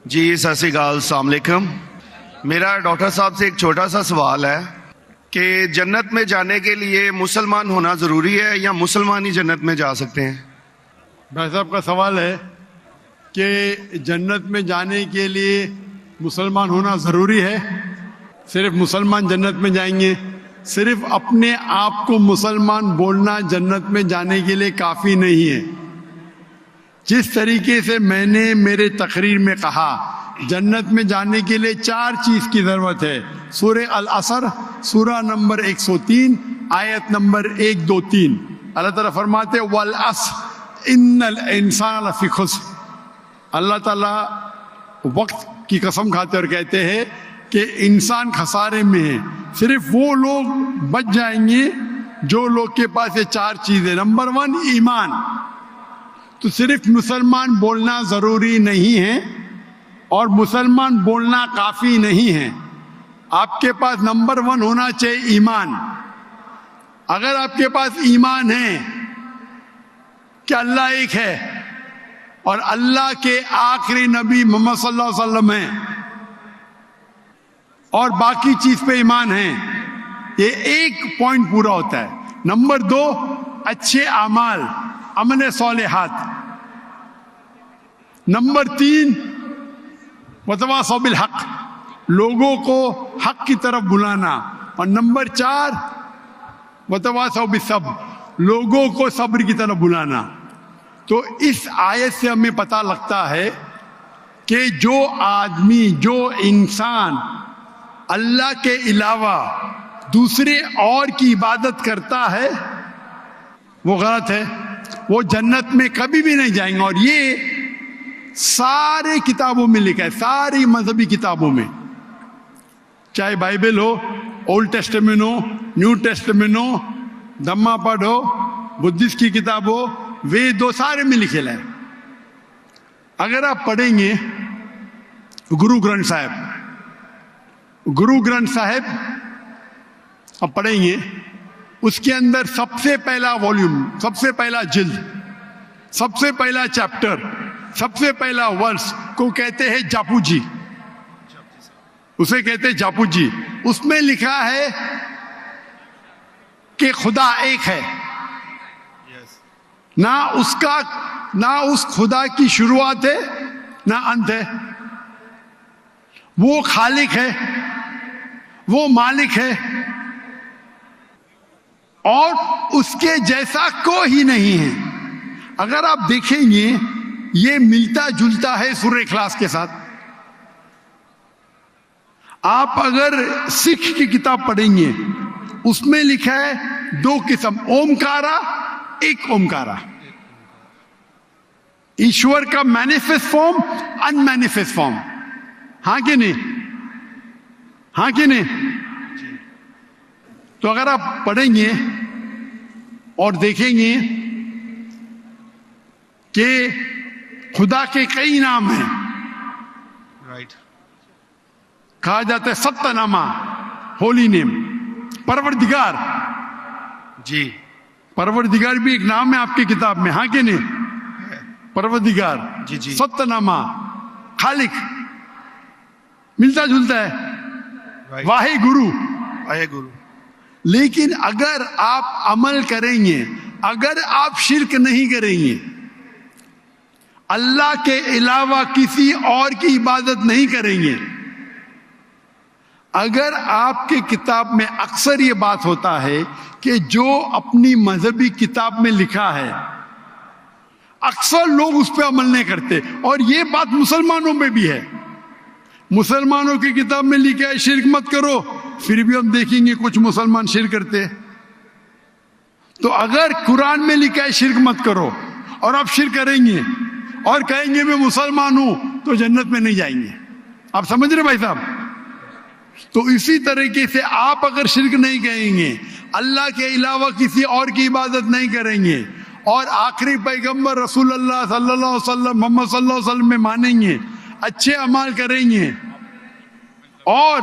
جی ست سری اکال، السلام علیکم۔ میرا ڈاکٹر صاحب سے ایک چھوٹا سا سوال ہے کہ جنت میں جانے کے لیے مسلمان ہونا ضروری ہے یا مسلمان ہی جنت میں جا سکتے ہیں؟ بھائی صاحب کا سوال ہے کہ جنت میں جانے کے لیے مسلمان ہونا ضروری ہے؟ صرف مسلمان جنت میں جائیں گے؟ صرف اپنے آپ کو مسلمان بولنا جنت میں جانے کے لیے کافی نہیں ہے۔ جس طریقے سے میں نے میرے تقریر میں کہا جنت میں جانے کے لیے 4 چیز کی ضرورت ہے۔ سورہ العصر سورہ نمبر 103 آیت نمبر 1 2 3 اللہ تعالیٰ فرماتے والعصر ان الانسان لفی خسر۔ اللہ تعالیٰ وقت کی قسم کھاتے اور کہتے ہیں کہ انسان خسارے میں ہے۔ صرف وہ لوگ بچ جائیں گے جو لوگ کے پاس یہ 4 چیزیں۔ نمبر 1 ایمان۔ تو صرف مسلمان بولنا ضروری نہیں ہے اور مسلمان بولنا کافی نہیں ہے۔ آپ کے پاس نمبر 1 ہونا چاہیے ایمان۔ اگر آپ کے پاس ایمان ہے کہ اللہ ایک ہے اور اللہ کے آخری نبی محمد صلی اللہ علیہ وسلم ہیں اور باقی چیز پہ ایمان ہے، یہ ایک پوائنٹ پورا ہوتا ہے۔ نمبر 2 اچھے اعمال، عمل صالحات۔ نمبر 3 وتواصوا بالحق، لوگوں کو حق کی طرف بلانا۔ اور نمبر 4 وتواصوا بالصبر، لوگوں کو صبر کی طرف بلانا۔ تو اس آیت سے ہمیں پتہ لگتا ہے کہ جو آدمی، جو انسان اللہ کے علاوہ دوسرے اور کی عبادت کرتا ہے وہ غلط ہے، وہ جنت میں کبھی بھی نہیں جائیں گے۔ اور یہ سارے کتابوں میں لکھا ہے، ساری مذہبی کتابوں میں، چاہے بائبل ہو، اولڈ ٹیسٹمنٹ ہو، نیو ٹیسٹمنٹ ہو، دھما پڑھ ہو، بدھسٹ کی کتاب ہو، وید ہو، سارے میں لکھے ہے۔ اگر آپ پڑھیں گے گرو گرنتھ صاحب آپ پڑھیں گے، اس کے اندر سب سے پہلا والیوم، سب سے پہلا جلد، سب سے پہلا چیپٹر، سب سے پہلا ورس کو کہتے ہیں جاپو جی، اسے کہتے ہیں جاپو جی۔ اس میں لکھا ہے کہ خدا ایک ہے، نہ اس خدا کی شروعات ہے نہ انت ہے۔ وہ خالق ہے، وہ مالک ہے اور اس کے جیسا کوئی ہی نہیں ہے۔ اگر آپ دیکھیں گے یہ ملتا جلتا ہے سورہ اخلاص کے ساتھ۔ آپ اگر سکھ کی کتاب پڑھیں گے اس میں لکھا ہے 2 قسم، اومکارا، ایک اومکارا، ایشور کا مینیفیسٹ فارم، ان مینیفیسٹ فارم۔ ہاں کہ نہیں؟ ہاں کہ نہیں؟ تو اگر آپ پڑھیں گے اور دیکھیں گے کہ خدا کے کئی نام ہیں، کہا جاتا ہے ستہ نامہ، ہولی نیم، پروردگار۔ جی پروردگار بھی ایک نام ہے آپ کی کتاب میں، ہاں کہ نہیں؟ پروردگار، جی ستہ نامہ، خالق، ملتا جلتا ہے، واہے گرو۔ لیکن اگر آپ عمل کریں گے، اگر آپ شرک نہیں کریں گے، اللہ کے علاوہ کسی اور کی عبادت نہیں کریں گے، اگر آپ کے کتاب میں اکثر یہ بات ہوتا ہے کہ جو اپنی مذہبی کتاب میں لکھا ہے اکثر لوگ اس پہ عمل نہیں کرتے، اور یہ بات مسلمانوں میں بھی ہے۔ مسلمانوں کی کتاب میں لکھا ہے شرک مت کرو، پھر بھی ہم دیکھیں گے کچھ مسلمان شرک کرتے۔ تو اگر قرآن میں لکھا ہے شرک مت کرو اور آپ شرک کریں گے اور کہیں گے میں مسلمان ہوں تو جنت میں نہیں جائیں گے۔ آپ سمجھ رہے بھائی صاحب؟ تو اسی طریقے سے آپ اگر شرک نہیں کہیں گے، اللہ کے علاوہ کسی اور کی عبادت نہیں کریں گے اور آخری پیغمبر رسول اللہ صلی اللہ علیہ وسلم، محمد صلی اللہ علیہ وسلم میں مانیں گے، اچھے اعمال کریں گے اور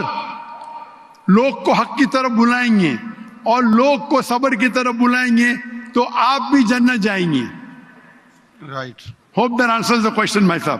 لوگ کو حق کی طرف بلائیں گے اور لوگ کو صبر کی طرف بلائیں گے تو آپ بھی جنت جائیں گے۔ Right. Hope that answers the question بھائی صاحب۔